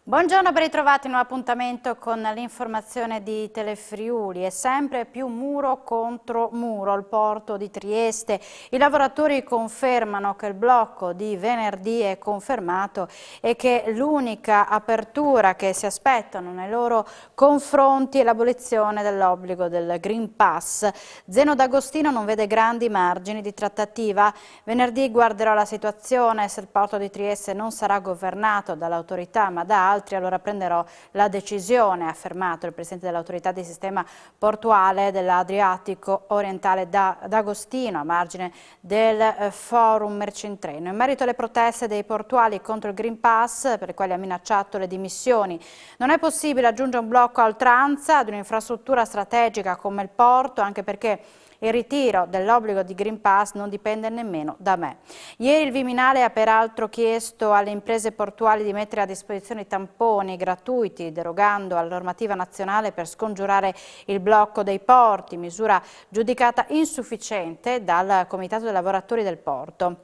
Buongiorno, ben ritrovati in un appuntamento con l'informazione di Telefriuli. È sempre più muro contro muro al porto di Trieste. I lavoratori confermano che il blocco di venerdì è confermato e che l'unica apertura che si aspettano nei loro confronti è l'abolizione dell'obbligo del Green Pass. Zeno D'Agostino non vede grandi margini di trattativa. Venerdì guarderò la situazione, se il porto di Trieste non sarà governato dall'autorità ma da altri, allora prenderò la decisione, ha affermato il presidente dell'autorità di sistema portuale dell'Adriatico orientale D'Agostino a margine del forum Mercentreno. In merito alle proteste dei portuali contro il Green Pass, per le quali ha minacciato le dimissioni, non è possibile aggiungere un blocco a oltranza ad un'infrastruttura strategica come il porto, anche perché il ritiro dell'obbligo di Green Pass non dipende nemmeno da me. Ieri il Viminale ha peraltro chiesto alle imprese portuali di mettere a disposizione tamponi gratuiti, derogando alla normativa nazionale per scongiurare il blocco dei porti, misura giudicata insufficiente dal Comitato dei lavoratori del porto.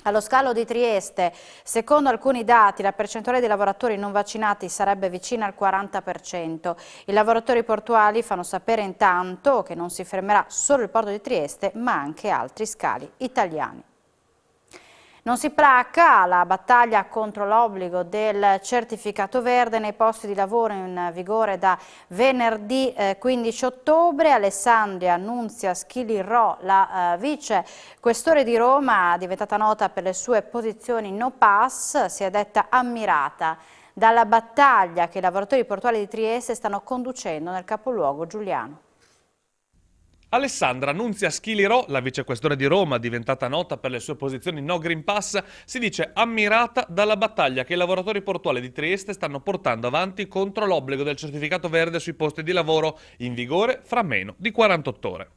Allo scalo di Trieste, secondo alcuni dati, la percentuale di lavoratori non vaccinati sarebbe vicina al 40%. I lavoratori portuali fanno sapere intanto che non si fermerà solo il porto di Trieste, ma anche altri scali italiani. Non si placa la battaglia contro l'obbligo del certificato verde nei posti di lavoro in vigore da venerdì 15 ottobre. Alessandria Nunzia Schilirò, la vice questore di Roma, diventata nota per le sue posizioni no pass, si è detta ammirata dalla battaglia che i lavoratori portuali di Trieste stanno conducendo nel capoluogo giuliano. Alessandra Nunzia Schilirò, la vicequestore di Roma, diventata nota per le sue posizioni no Green Pass, si dice ammirata dalla battaglia che i lavoratori portuali di Trieste stanno portando avanti contro l'obbligo del certificato verde sui posti di lavoro in vigore fra meno di 48 ore.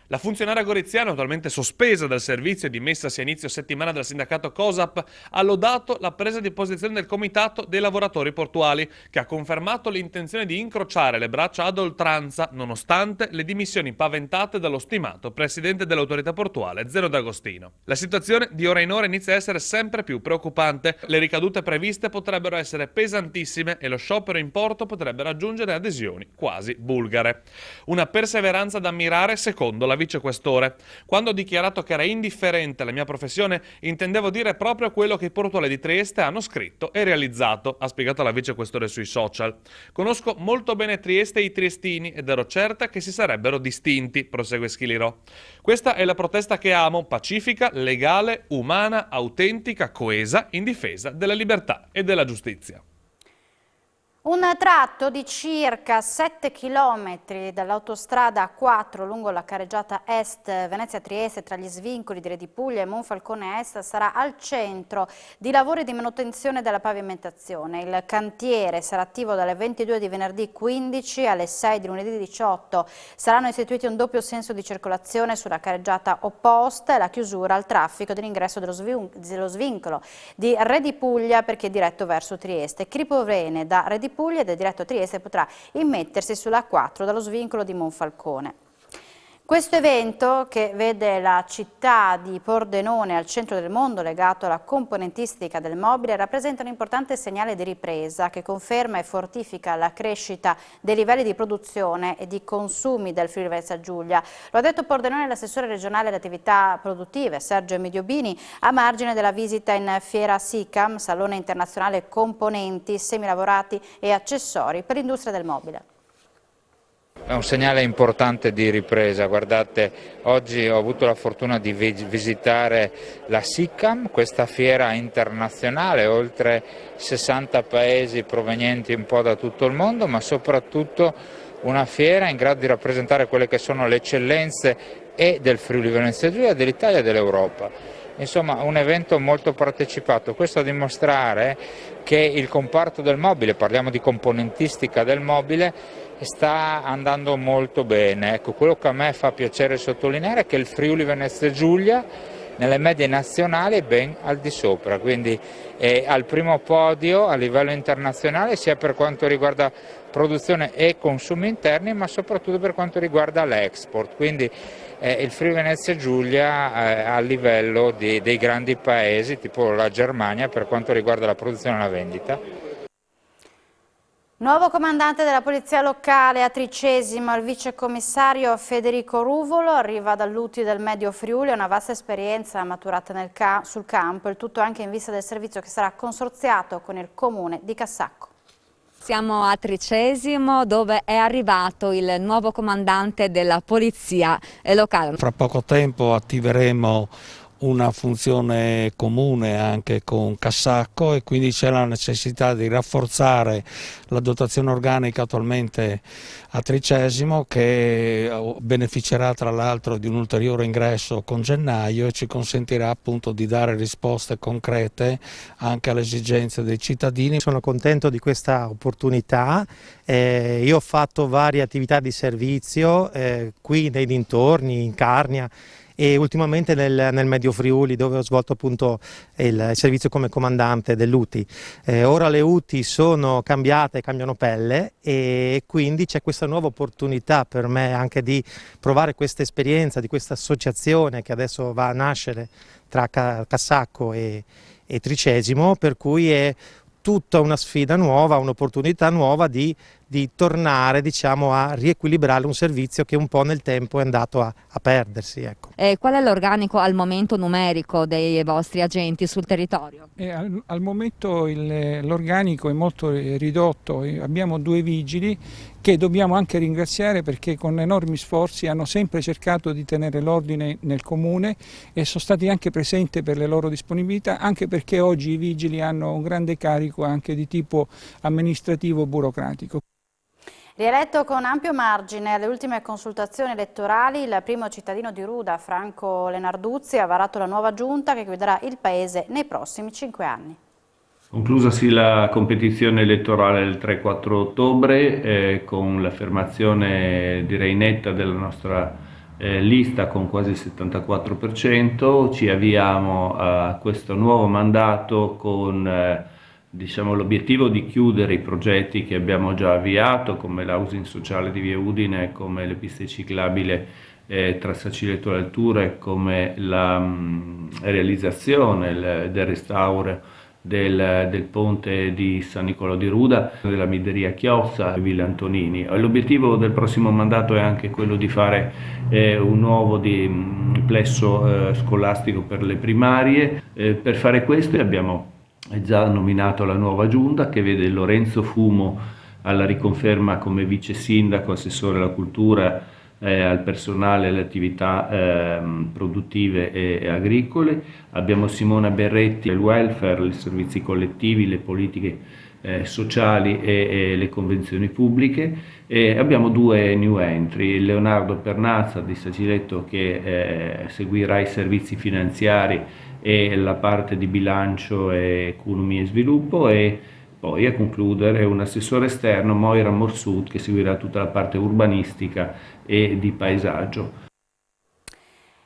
La funzionaria goriziana, attualmente sospesa dal servizio e dimessasi a inizio settimana dal sindacato COSAP, ha lodato la presa di posizione del Comitato dei lavoratori portuali, che ha confermato l'intenzione di incrociare le braccia ad oltranza, nonostante le dimissioni paventate dallo stimato presidente dell'autorità portuale, Zeno D'Agostino. La situazione di ora in ora inizia a essere sempre più preoccupante. Le ricadute previste potrebbero essere pesantissime e lo sciopero in porto potrebbe raggiungere adesioni quasi bulgare. Una perseveranza da ammirare secondo la vicequestore. Quando ho dichiarato che era indifferente alla mia professione, intendevo dire proprio quello che i portuali di Trieste hanno scritto e realizzato, ha spiegato la vicequestore sui social. Conosco molto bene Trieste e i triestini ed ero certa che si sarebbero distinti, prosegue Schilirò. Questa è la protesta che amo, pacifica, legale, umana, autentica, coesa, in difesa della libertà e della giustizia. Un tratto di circa 7 km dall'autostrada A4 lungo la carreggiata est Venezia-Trieste tra gli svincoli di Redipuglia e Monfalcone Est sarà al centro di lavori di manutenzione della pavimentazione. Il cantiere sarà attivo dalle 22 di venerdì 15 alle 6 di lunedì 18. Saranno istituiti un doppio senso di circolazione sulla carreggiata opposta e la chiusura al traffico dell'ingresso dello svincolo di Redipuglia perché è diretto verso Trieste. Cripovene da Redipuglia ed è diretto a Trieste potrà immettersi sulla A4 dallo svincolo di Monfalcone. Questo evento, che vede la città di Pordenone al centro del mondo legato alla componentistica del mobile, rappresenta un importante segnale di ripresa che conferma e fortifica la crescita dei livelli di produzione e di consumi del Friuli Venezia Giulia. Lo ha detto Pordenone l'assessore regionale alle attività produttive Sergio Emidiobbini a margine della visita in fiera SICAM, Salone Internazionale Componenti, Semilavorati e Accessori per l'industria del mobile. È un segnale importante di ripresa. Guardate, oggi ho avuto la fortuna di visitare la SICAM, questa fiera internazionale, oltre 60 paesi provenienti un po' da tutto il mondo, ma soprattutto una fiera in grado di rappresentare quelle che sono le eccellenze e del Friuli Venezia Giulia, dell'Italia e dell'Europa. Insomma, un evento molto partecipato, questo a dimostrare che il comparto del mobile, parliamo di componentistica del mobile, sta andando molto bene. Ecco, quello che a me fa piacere sottolineare è che il Friuli Venezia Giulia nelle medie nazionali è ben al di sopra, quindi è al primo podio a livello internazionale sia per quanto riguarda produzione e consumi interni, ma soprattutto per quanto riguarda l'export. Quindi il Friuli Venezia Giulia a livello dei grandi paesi tipo la Germania per quanto riguarda la produzione e la vendita. Nuovo comandante della Polizia Locale a Tricesimo, il vicecommissario Federico Ruvolo, arriva dall'UTI del Medio Friuli, una vasta esperienza maturata sul campo, il tutto anche in vista del servizio che sarà consorziato con il comune di Cassacco. Siamo a Tricesimo, dove è arrivato il nuovo comandante della Polizia Locale. Fra poco tempo attiveremo una funzione comune anche con Cassacco e quindi c'è la necessità di rafforzare la dotazione organica attualmente a Tricesimo, che beneficerà tra l'altro di un ulteriore ingresso con gennaio e ci consentirà appunto di dare risposte concrete anche alle esigenze dei cittadini. Sono contento di questa opportunità, io ho fatto varie attività di servizio qui nei dintorni, in Carnia, e ultimamente nel Medio Friuli, dove ho svolto appunto il servizio come comandante dell'UTI. Ora le UTI sono cambiate, cambiano pelle, e quindi c'è questa nuova opportunità per me anche di provare questa esperienza di questa associazione che adesso va a nascere tra Cassacco e Tricesimo, per cui è tutta una sfida nuova, un'opportunità nuova di tornare, diciamo, a riequilibrare un servizio che un po' nel tempo è andato a perdersi. Ecco. Qual è l'organico al momento numerico dei vostri agenti sul territorio? Al momento l'organico è molto ridotto, abbiamo 2 vigili che dobbiamo anche ringraziare perché con enormi sforzi hanno sempre cercato di tenere l'ordine nel comune e sono stati anche presenti per le loro disponibilità, anche perché oggi i vigili hanno un grande carico anche di tipo amministrativo burocratico. Rieletto con ampio margine alle ultime consultazioni elettorali, il primo cittadino di Ruda, Franco Lenarduzzi, ha varato la nuova giunta che guiderà il paese nei prossimi 5 anni. Conclusasi la competizione elettorale del 3-4 ottobre con l'affermazione direi netta della nostra lista con quasi il 74%, ci avviamo a questo nuovo mandato con l'obiettivo di chiudere i progetti che abbiamo già avviato, come l'housing sociale di Via Udine, come le piste ciclabili tra Sacileto e Alture, come la realizzazione del restauro del ponte di San Nicolò di Ruda, della Mideria Chiozza e Villa Antonini. L'obiettivo del prossimo mandato è anche quello di fare un nuovo plesso scolastico per le primarie. Per fare questo abbiamo già nominato la nuova giunta, che vede Lorenzo Fumo alla riconferma come vice sindaco, assessore alla cultura, al personale e alle attività produttive e agricole. Abbiamo Simona Berretti, il welfare, i servizi collettivi, le politiche sociali e le convenzioni pubbliche. E abbiamo 2 new entry, Leonardo Pernazza di Saciletto, che seguirà i servizi finanziari e la parte di bilancio e economia e sviluppo, e poi a concludere un assessore esterno, Moira Morsud, che seguirà tutta la parte urbanistica e di paesaggio.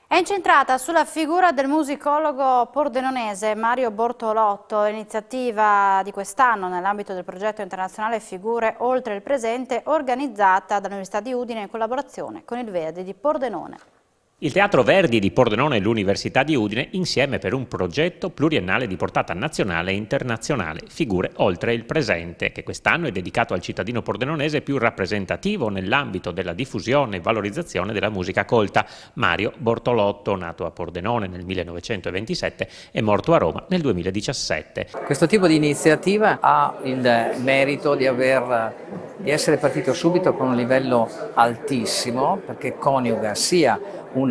È incentrata sulla figura del musicologo pordenonese Mario Bortolotto, l'iniziativa di quest'anno nell'ambito del progetto internazionale Figure oltre il presente, organizzata dall'Università di Udine in collaborazione con il Verdi di Pordenone. Il Teatro Verdi di Pordenone e l'Università di Udine insieme per un progetto pluriennale di portata nazionale e internazionale, Figure oltre il presente, che quest'anno è dedicato al cittadino pordenonese più rappresentativo nell'ambito della diffusione e valorizzazione della musica colta, Mario Bortolotto, nato a Pordenone nel 1927 e morto a Roma nel 2017. Questo tipo di iniziativa ha il merito di essere partito subito con un livello altissimo, perché coniuga sia un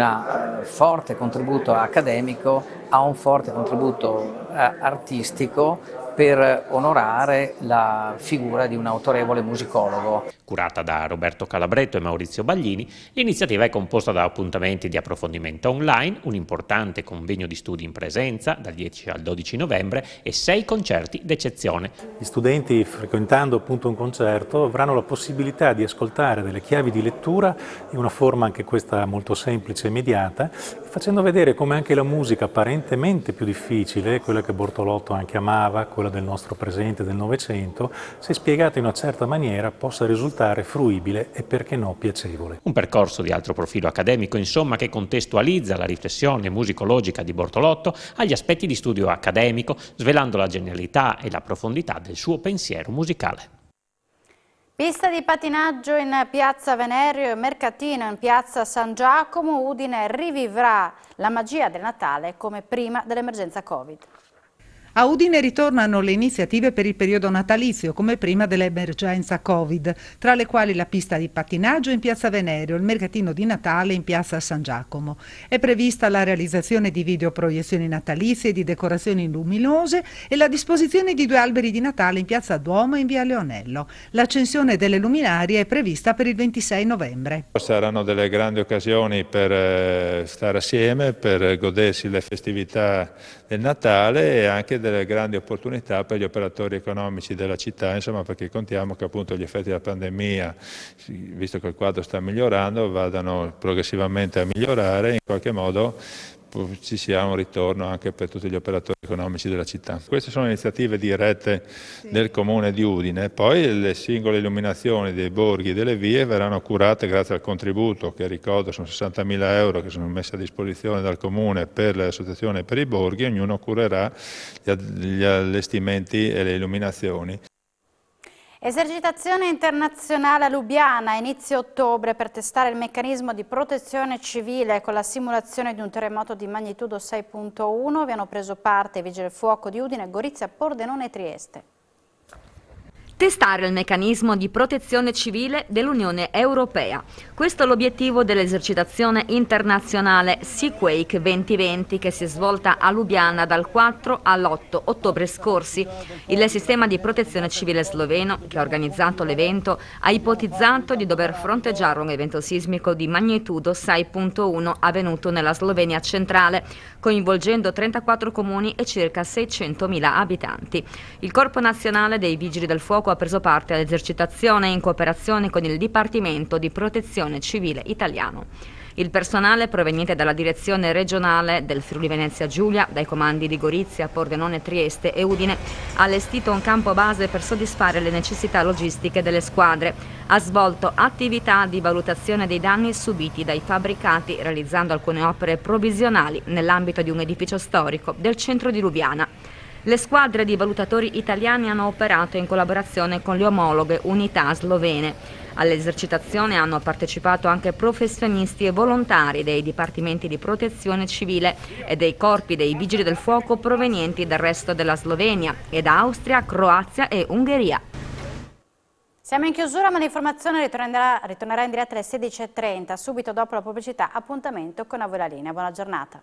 forte contributo accademico a un forte contributo artistico per onorare la figura di un autorevole musicologo. Curata da Roberto Calabretto e Maurizio Baglini, l'iniziativa è composta da appuntamenti di approfondimento online, un importante convegno di studi in presenza dal 10 al 12 novembre e 6 concerti d'eccezione. Gli studenti, frequentando appunto un concerto, avranno la possibilità di ascoltare delle chiavi di lettura in una forma anche questa molto semplice e immediata, facendo vedere come anche la musica apparentemente più difficile, quella che Bortolotto anche amava, quella del nostro presente del Novecento, se spiegata in una certa maniera possa risultare fruibile e perché no piacevole. Un percorso di alto profilo accademico, insomma, che contestualizza la riflessione musicologica di Bortolotto agli aspetti di studio accademico, svelando la genialità e la profondità del suo pensiero musicale. Pista di pattinaggio in piazza Venerio e mercatino in piazza San Giacomo. Udine rivivrà la magia del Natale come prima dell'emergenza Covid. A Udine ritornano le iniziative per il periodo natalizio, come prima dell'emergenza Covid, tra le quali la pista di pattinaggio in piazza Venerio, il mercatino di Natale in piazza San Giacomo. È prevista la realizzazione di videoproiezioni natalizie e di decorazioni luminose e la disposizione di 2 alberi di Natale in piazza Duomo e in via Leonello. L'accensione delle luminarie è prevista per il 26 novembre. Saranno delle grandi occasioni per stare assieme, per godersi le festività del Natale e anche delle grandi opportunità per gli operatori economici della città, insomma, perché contiamo che appunto gli effetti della pandemia, visto che il quadro sta migliorando, vadano progressivamente a migliorare e in qualche modo ci sia un ritorno anche per tutti gli operatori economici della città. Queste sono iniziative dirette del Comune di Udine, poi le singole illuminazioni dei borghi e delle vie verranno curate grazie al contributo, che ricordo sono 60.000 euro che sono messi a disposizione dal Comune per l'associazione e per i borghi, ognuno curerà gli allestimenti e le illuminazioni. Esercitazione internazionale a Lubiana a inizio ottobre per testare il meccanismo di protezione civile con la simulazione di un terremoto di magnitudo 6.1. Vi hanno preso parte i Vigili del Fuoco di Udine, Gorizia, Pordenone e Trieste. Testare il meccanismo di protezione civile dell'Unione Europea. Questo è l'obiettivo dell'esercitazione internazionale Seaquake 2020 che si è svolta a Lubiana dal 4 all'8 ottobre scorsi. Il sistema di protezione civile sloveno, che ha organizzato l'evento, ha ipotizzato di dover fronteggiare un evento sismico di magnitudo 6.1 avvenuto nella Slovenia centrale, coinvolgendo 34 comuni e circa 600.000 abitanti. Il Corpo Nazionale dei Vigili del Fuoco ha preso parte all'esercitazione in cooperazione con il Dipartimento di Protezione Civile italiano. Il personale proveniente dalla direzione regionale del Friuli Venezia Giulia, dai comandi di Gorizia, Pordenone, Trieste e Udine, ha allestito un campo base per soddisfare le necessità logistiche delle squadre. Ha svolto attività di valutazione dei danni subiti dai fabbricati, realizzando alcune opere provvisionali nell'ambito di un edificio storico del centro di Lubiana. Le squadre di valutatori italiani hanno operato in collaborazione con le omologhe unità slovene. All'esercitazione hanno partecipato anche professionisti e volontari dei dipartimenti di protezione civile e dei corpi dei vigili del fuoco provenienti dal resto della Slovenia e da Austria, Croazia e Ungheria. Siamo in chiusura, ma l'informazione ritornerà in diretta alle 16:30. Subito dopo la pubblicità, appuntamento con A Voi la Linea. Buona giornata.